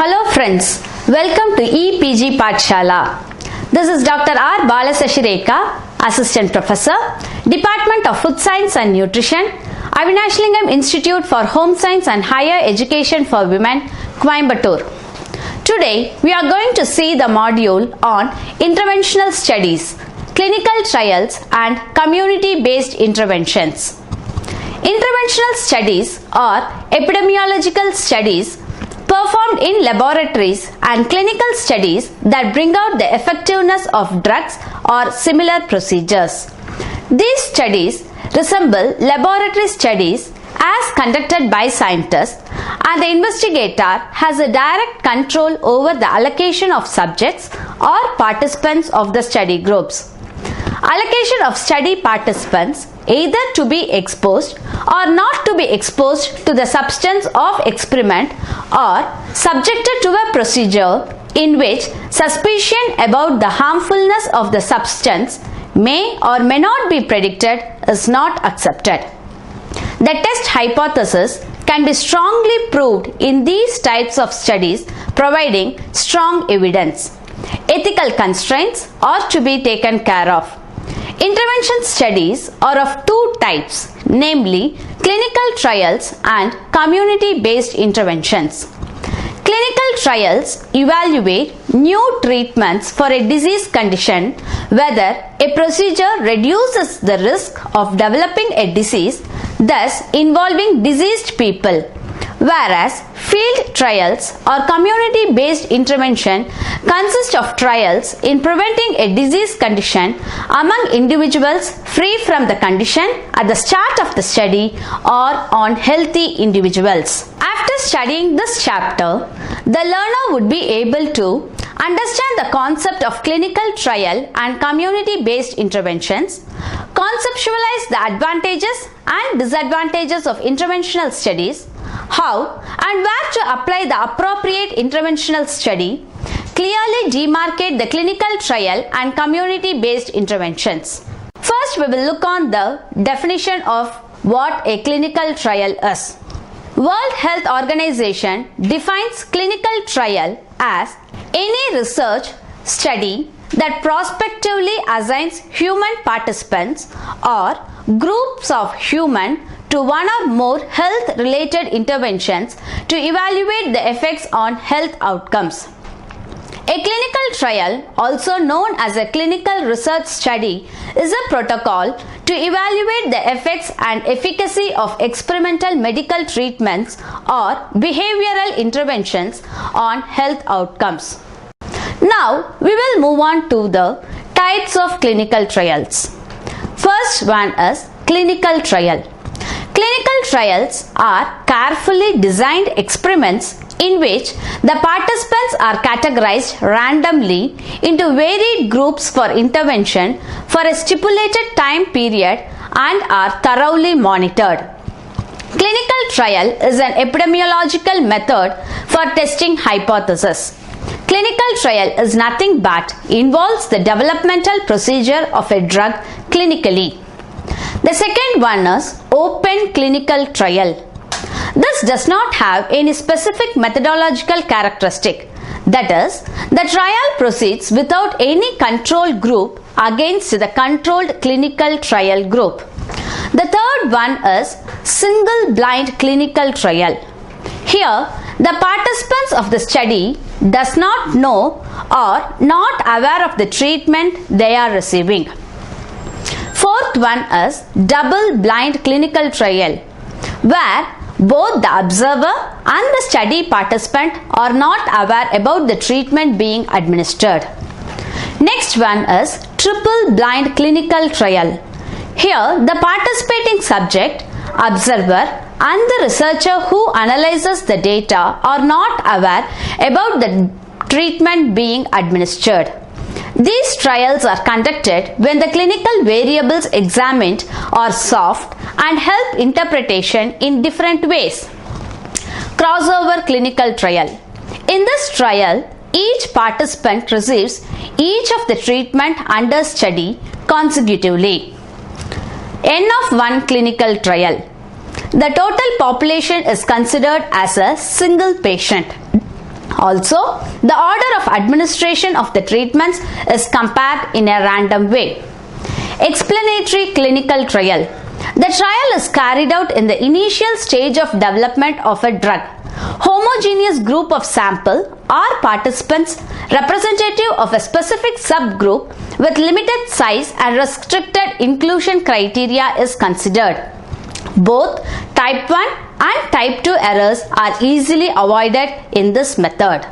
Hello friends, welcome to EPG Pathshala. This is Dr. R. Balasashireka, Assistant Professor, Department of Food Science and Nutrition, Avinashlingam Institute for Home Science and Higher Education for Women, Coimbatore. Today we are going to see the module on interventional studies, clinical trials and community-based interventions. Interventional studies are epidemiological studies performed in laboratories and clinical studies that bring out the effectiveness of drugs or similar procedures. These studies resemble laboratory studies as conducted by scientists, and the investigator has a direct control over the allocation of subjects or participants of the study groups. Allocation of study participants either to be exposed or not to be exposed to the substance of experiment or subjected to a procedure in which suspicion about the harmfulness of the substance may or may not be predicted is not accepted. The test hypothesis can be strongly proved in these types of studies, providing strong evidence. Ethical constraints are to be taken care of. Intervention studies are of two types, namely clinical trials and community-based interventions. Clinical trials evaluate new treatments for a disease condition, whether a procedure reduces the risk of developing a disease, thus involving diseased people, whereas field trials or community-based intervention consist of trials in preventing a disease condition among individuals free from the condition at the start of the study or on healthy individuals. After studying this chapter, the learner would be able to understand the concept of clinical trial and community-based interventions, conceptualize the advantages and disadvantages of interventional studies, how and where to apply the appropriate interventional study, clearly demarcate the clinical trial and community-based interventions. First, we will look on the definition of what a clinical trial is. World Health Organization defines clinical trial as any research study that prospectively assigns human participants or groups of human to one or more health-related interventions to evaluate the effects on health outcomes. A clinical trial, also known as a clinical research study, is a protocol to evaluate the effects and efficacy of experimental medical treatments or behavioral interventions on health outcomes. Now, we will move on to the types of clinical trials. First one is clinical trial. Clinical trials are carefully designed experiments in which the participants are categorized randomly into varied groups for intervention for a stipulated time period and are thoroughly monitored. Clinical trial is an epidemiological method for testing hypotheses. Clinical trial is nothing but involves the developmental procedure of a drug clinically. The second one is open clinical trial. This does not have any specific methodological characteristic. That is, the trial proceeds without any control group against the controlled clinical trial group. The third one is single blind clinical trial. Here, the participants of the study does not know or not aware of the treatment they are receiving. Fourth one is double-blind clinical trial, where both the observer and the study participant are not aware about the treatment being administered. Next one is triple-blind clinical trial. Here, the participating subject, observer, and the researcher who analyzes the data are not aware about the treatment being administered. These trials are conducted when the clinical variables examined are soft and help interpretation in different ways. Crossover clinical trial. In this trial, each participant receives each of the treatment under study consecutively. N of 1 clinical trial. The total population is considered as a single patient. Also, the order of administration of the treatments is compared in a random way. Explanatory clinical trial. The trial is carried out in the initial stage of development of a drug. Homogeneous group of sample or participants representative of a specific subgroup with limited size and restricted inclusion criteria is considered. Both type 1 and type 2 errors are easily avoided in this method.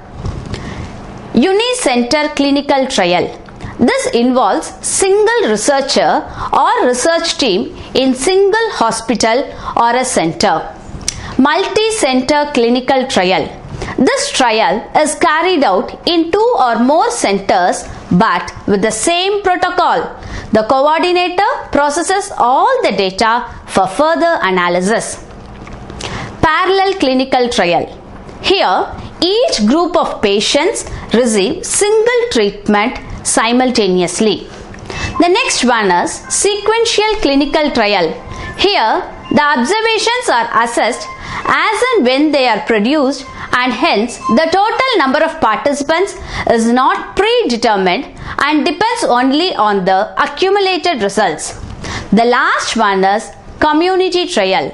Unicenter clinical trial. This involves single researcher or research team in single hospital or a center. Multi-center clinical trial. This trial is carried out in 2 or more centers but with the same protocol. The coordinator processes all the data for further analysis. Parallel clinical trial. Here, each group of patients receive single treatment simultaneously. The next one is sequential clinical trial. Here, the observations are assessed as and when they are produced, and hence the total number of participants is not predetermined and depends only on the accumulated results. The last one is community trial.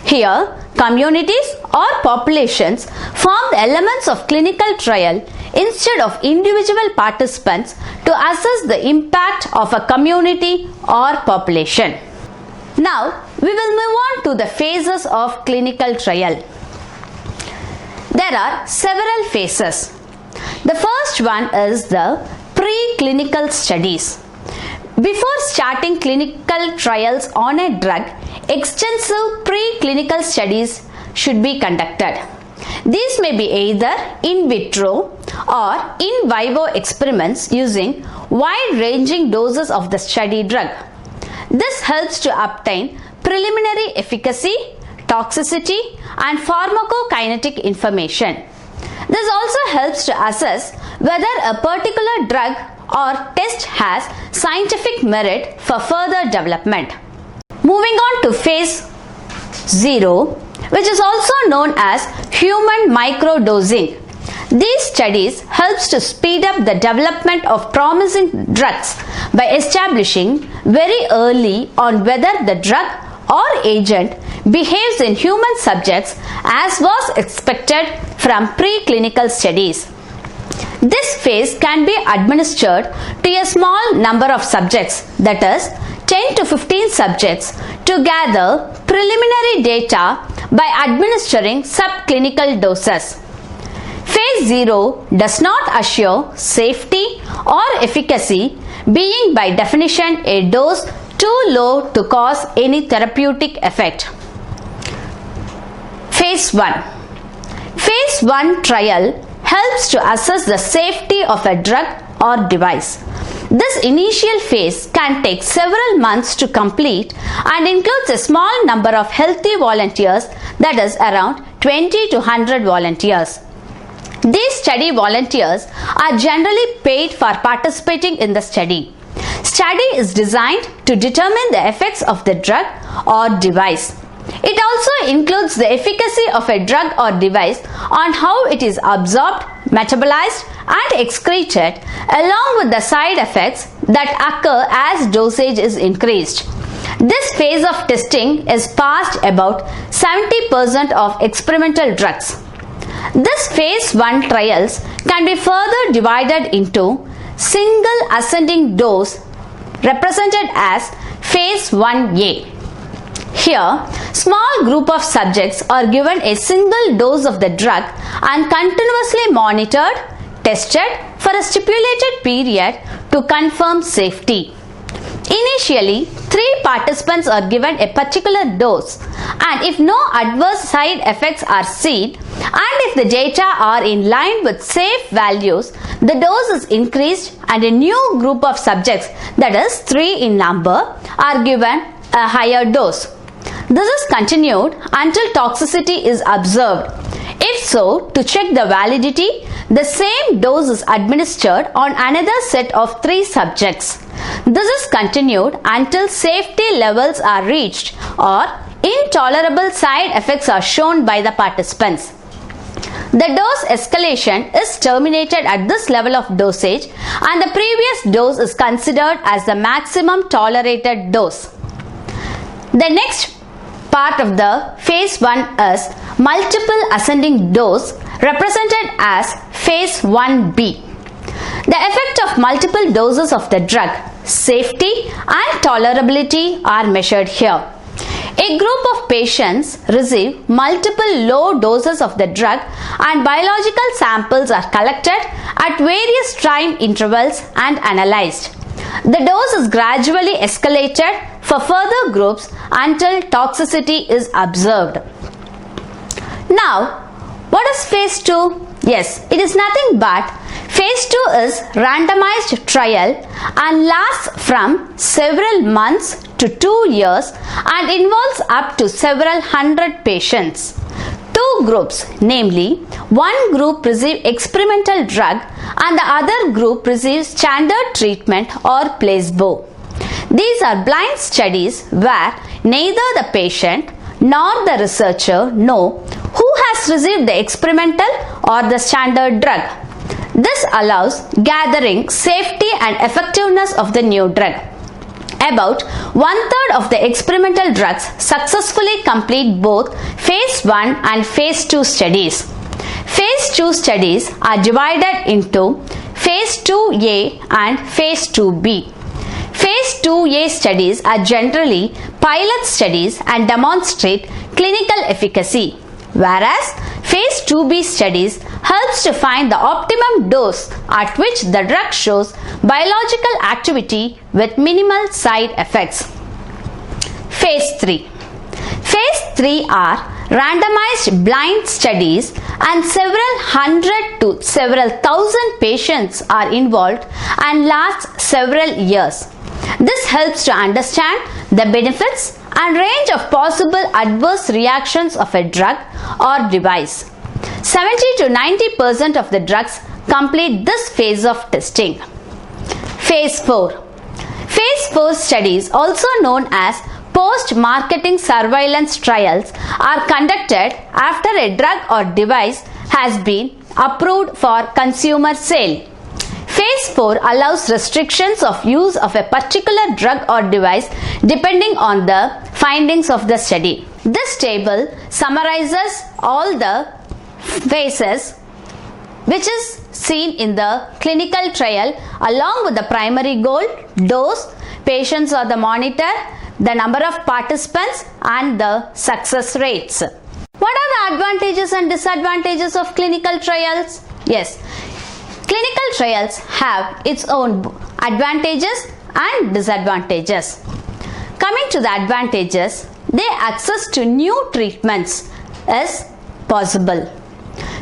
Here, communities or populations form the elements of clinical trial instead of individual participants to assess the impact of a community or population. Now, we will move on to the phases of clinical trial. There are several phases. The first one is the preclinical studies. Before starting clinical trials on a drug, extensive preclinical studies should be conducted. These may be either in vitro or in vivo experiments using wide-ranging doses of the study drug. This helps to obtain preliminary efficacy, toxicity, and pharmacokinetic information. This also helps to assess whether a particular drug or test has scientific merit for further development. Moving on to phase 0, which is also known as human microdosing. These studies helps to speed up the development of promising drugs by establishing very early on whether the drug or agent behaves in human subjects as was expected from preclinical studies. This phase can be administered to a small number of subjects, that is 10 to 15 subjects, to gather preliminary data by administering subclinical doses. Phase 0 does not assure safety or efficacy, being by definition a dose too low to cause any therapeutic effect. Phase 1. Phase 1 trial helps to assess the safety of a drug or device. This initial phase can take several months to complete and includes a small number of healthy volunteers, that is around 20 to 100 volunteers. These study volunteers are generally paid for participating in the study. Study is designed to determine the effects of the drug or device. It also includes the efficacy of a drug or device on how it is absorbed, metabolized, and excreted, along with the side effects that occur as dosage is increased. This phase of testing is passed about 70% of experimental drugs. This phase 1 trials can be further divided into single ascending dose, represented as phase 1A. Here, small group of subjects are given a single dose of the drug and continuously monitored, tested for a stipulated period to confirm safety. Initially, 3 participants are given a particular dose, and if no adverse side effects are seen and if the data are in line with safe values, the dose is increased and a new group of subjects, that is 3 in number, are given a higher dose. This is continued until toxicity is observed. If so, to check the validity, the same dose is administered on another set of 3 subjects. This is continued until safety levels are reached or intolerable side effects are shown by the participants. the dose escalation is terminated at this level of dosage and the previous dose is considered as the maximum tolerated dose. The next part of the phase 1 is multiple ascending dose, represented as phase 1B. The effect of multiple doses of the drug, safety and tolerability are measured here. A group of patients receive multiple low doses of the drug and biological samples are collected at various time intervals and analyzed. The dose is gradually escalated for further groups until toxicity is observed. Now, what is phase 2? Yes, it is nothing but phase 2 is randomized trial and lasts from several months to 2 years and involves up to several hundred patients. Two groups, namely one group receive experimental drug and the other group receives standard treatment or placebo. These are blind studies where neither the patient nor the researcher know who has received the experimental or the standard drug. This allows gathering safety and effectiveness of the new drug. About 1/3 of the experimental drugs successfully complete both phase 1 and phase 2 studies. Phase 2 studies are divided into phase 2A and phase 2B. Phase 2A studies are generally pilot studies and demonstrate clinical efficacy, whereas phase 2B studies helps to find the optimum dose at which the drug shows biological activity with minimal side effects. Phase 3. Phase 3 are randomized blind studies and several hundred to several thousand patients are involved and lasts several years. This helps to understand the benefits and range of possible adverse reactions of a drug or device. 70 to 90% of the drugs complete this phase of testing. Phase 4. Phase 4 studies, also known as post-marketing surveillance trials, are conducted after a drug or device has been approved for consumer sale. Phase 4 allows restrictions of use of a particular drug or device depending on the findings of the study. This table summarizes all the phases which is seen in the clinical trial along with the primary goal, dose, patients or the monitor, the number of participants and the success rates. What are the advantages and disadvantages of clinical trials? Yes, clinical trials have its own advantages and disadvantages. Coming to the advantages, their access to new treatments is possible.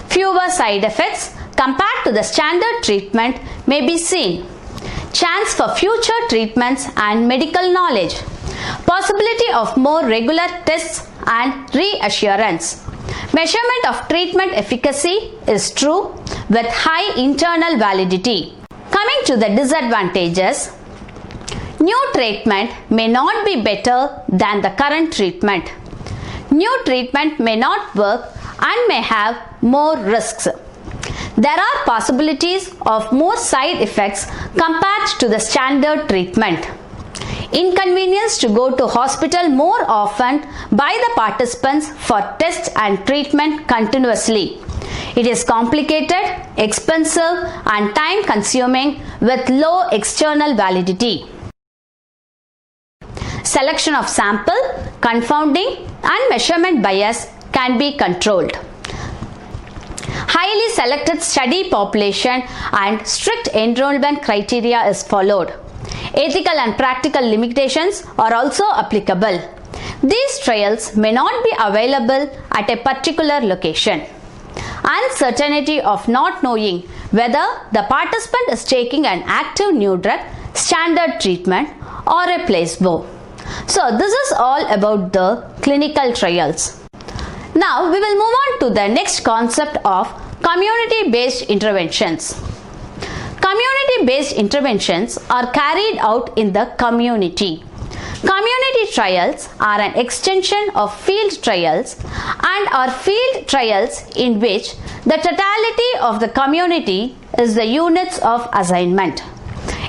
Fewer side effects compared to the standard treatment may be seen. Chance for future treatments and medical knowledge. Possibility of more regular tests and reassurance. Measurement of treatment efficacy is true with high internal validity. Coming to the disadvantages, new treatment may not be better than the current treatment. New treatment may not work and may have more risks. There are possibilities of more side effects compared to the standard treatment. Inconvenience to go to hospital more often by the participants for tests and treatment continuously. It is complicated, expensive and time consuming with low external validity. Selection of sample, confounding and measurement bias can be controlled. Highly selected study population and strict enrollment criteria is followed. Ethical and practical limitations are also applicable. These trials may not be available at a particular location. Uncertainty of not knowing whether the participant is taking an active new drug, standard treatment or a placebo. So this is all about the clinical trials. Now we will move on to the next concept of community-based interventions. Community-based interventions are carried out in the community. Community trials are an extension of field trials and are field trials in which the totality of the community is the units of assignment.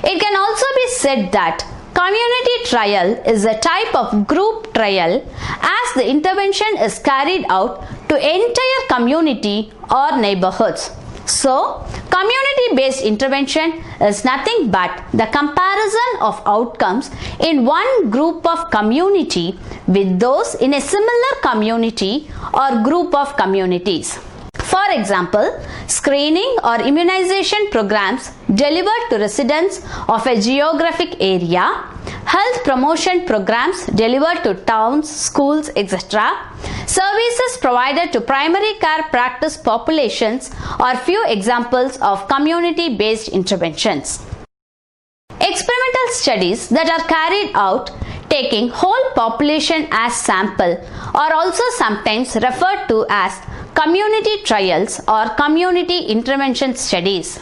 It can also be said that community trial is a type of group trial as the intervention is carried out to entire community or neighborhoods. So, community-based intervention is nothing but the comparison of outcomes in one group of community with those in a similar community or group of communities. For example, screening or immunization programs delivered to residents of a geographic area, health promotion programs delivered to towns, schools, etc., services provided to primary care practice populations are few examples of community-based interventions. Experimental studies that are carried out taking whole population as sample are also sometimes referred to as community trials or community intervention studies.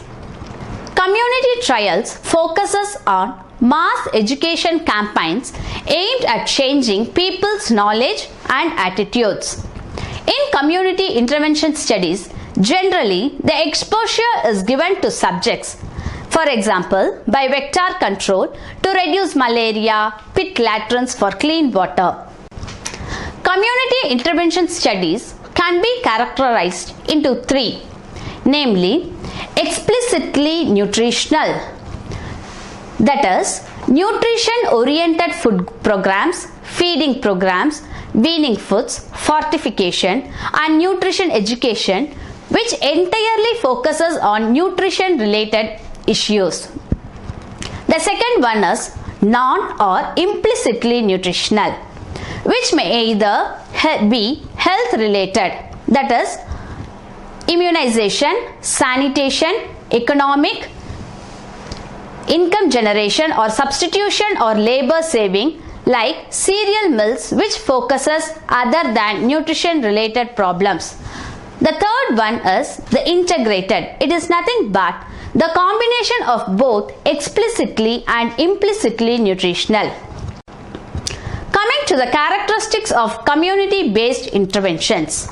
Community trials focuses on mass education campaigns aimed at changing people's knowledge and attitudes. In community intervention studies, generally the exposure is given to subjects, for example, by vector control to reduce malaria, pit latrines for clean water. Community intervention studies can be characterized into three, namely explicitly nutritional, that is, nutrition-oriented food programs, feeding programs, weaning foods, fortification, and nutrition education, which entirely focuses on nutrition-related issues. The second one is non or implicitly nutritional, which may either be health-related, that is, immunization, sanitation, economic, income generation or substitution or labor saving like cereal mills, which focuses other than nutrition related problems. The third one is the integrated. It is nothing but the combination of both explicitly and implicitly nutritional. Coming to the characteristics of community based interventions.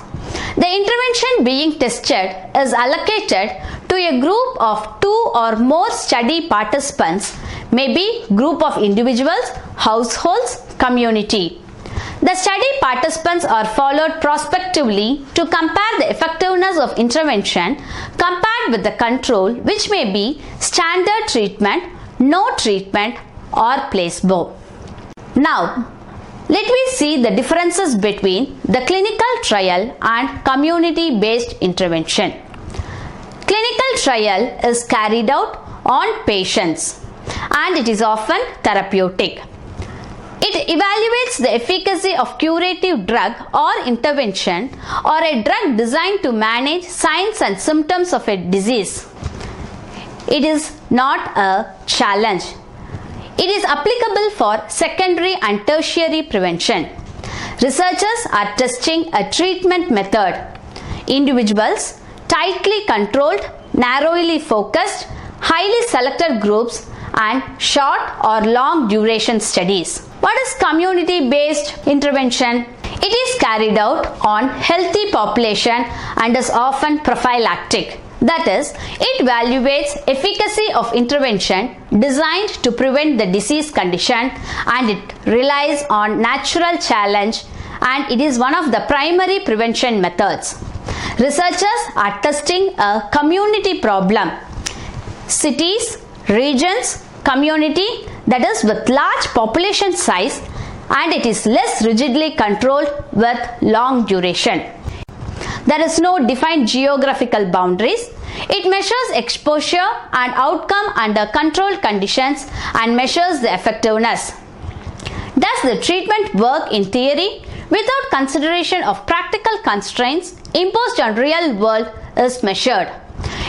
The intervention being tested is allocated to a group of 2 or more study participants, maybe group of individuals, households, community. The study participants are followed prospectively to compare the effectiveness of intervention compared with the control, which may be standard treatment, no treatment or placebo. Now, let me see the differences between the clinical trial and community-based intervention. Clinical trial is carried out on patients and it is often therapeutic. It evaluates the efficacy of curative drug or intervention or a drug designed to manage signs and symptoms of a disease. It is not a challenge. It is applicable for secondary and tertiary prevention. Researchers are testing a treatment method. Individuals, tightly controlled, narrowly focused, highly selected groups and short or long duration studies. What is community-based intervention? It is carried out on healthy population and is often prophylactic. That is, it evaluates efficacy of intervention designed to prevent the disease condition and it relies on natural challenge and it is one of the primary prevention methods. Researchers are testing a community problem. Cities, regions, community that is with large population size and it is less rigidly controlled with long duration. There is no defined geographical boundaries. It measures exposure and outcome under controlled conditions and measures the effectiveness. Does the treatment work in theory without consideration of practical constraints imposed on real world is measured.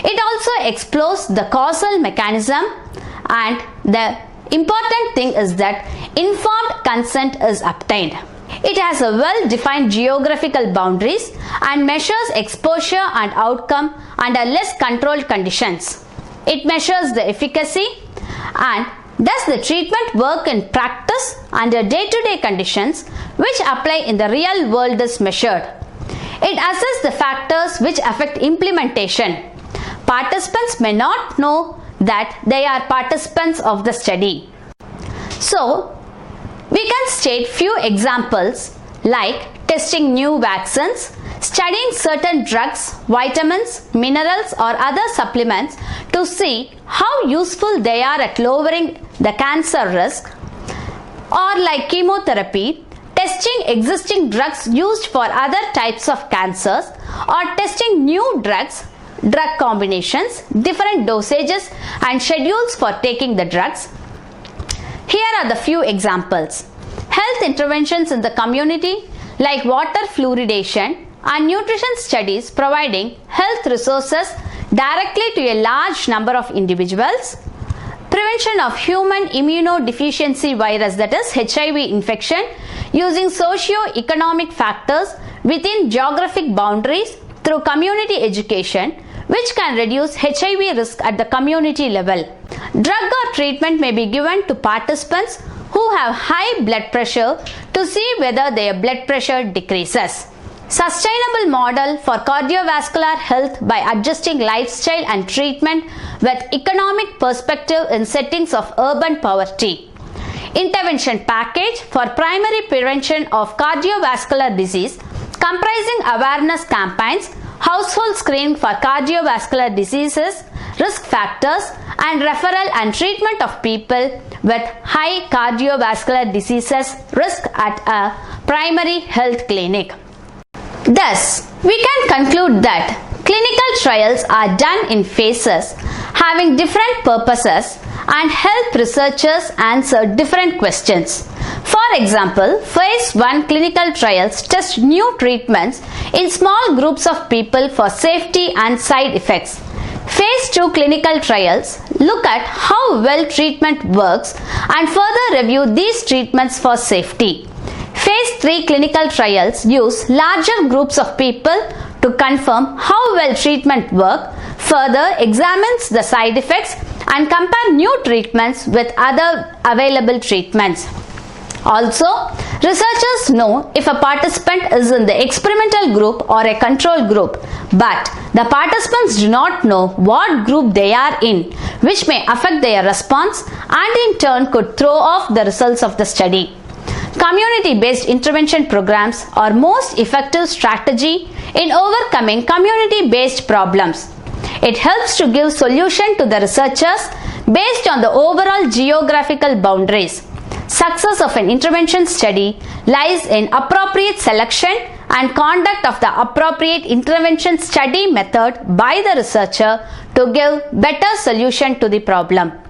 It also explores the causal mechanism and the important thing is that informed consent is obtained. It has a well-defined geographical boundaries and measures exposure and outcome under less controlled conditions. It measures the efficacy and does the treatment work in practice under day-to-day conditions which apply in the real world is measured. It assesses the factors which affect implementation. Participants may not know that they are participants of the study. So, we can state few examples like testing new vaccines, studying certain drugs, vitamins, minerals or other supplements to see how useful they are at lowering the cancer risk, or like chemotherapy, testing existing drugs used for other types of cancers, or testing new drugs, drug combinations, different dosages and schedules for taking the drugs. Here are the few examples. Health interventions in the community like water fluoridation and nutrition studies providing health resources directly to a large number of individuals. Prevention of human immunodeficiency virus, that is HIV infection, using socio-economic factors within geographic boundaries through community education, which can reduce HIV risk at the community level. Drug or treatment may be given to participants who have high blood pressure to see whether their blood pressure decreases. Sustainable model for cardiovascular health by adjusting lifestyle and treatment with economic perspective in settings of urban poverty. Intervention package for primary prevention of cardiovascular disease comprising awareness campaigns, household screening for cardiovascular diseases, risk factors and referral and treatment of people with high cardiovascular diseases risk at a primary health clinic. Thus, we can conclude that clinical trials are done in phases having different purposes and help researchers answer different questions. For example, phase 1 clinical trials test new treatments in small groups of people for safety and side effects. Phase 2 clinical trials look at how well treatment works and further review these treatments for safety. Phase 3 clinical trials use larger groups of people to confirm how well treatment works, further examines the side effects and compare new treatments with other available treatments. Also, researchers know if a participant is in the experimental group or a control group, but the participants do not know what group they are in, which may affect their response and in turn could throw off the results of the study. Community-based intervention programs are most effective strategy in overcoming community-based problems. It helps to give solution to the researchers based on the overall geographical boundaries. Success of an intervention study lies in appropriate selection and conduct of the appropriate intervention study method by the researcher to give better solution to the problem.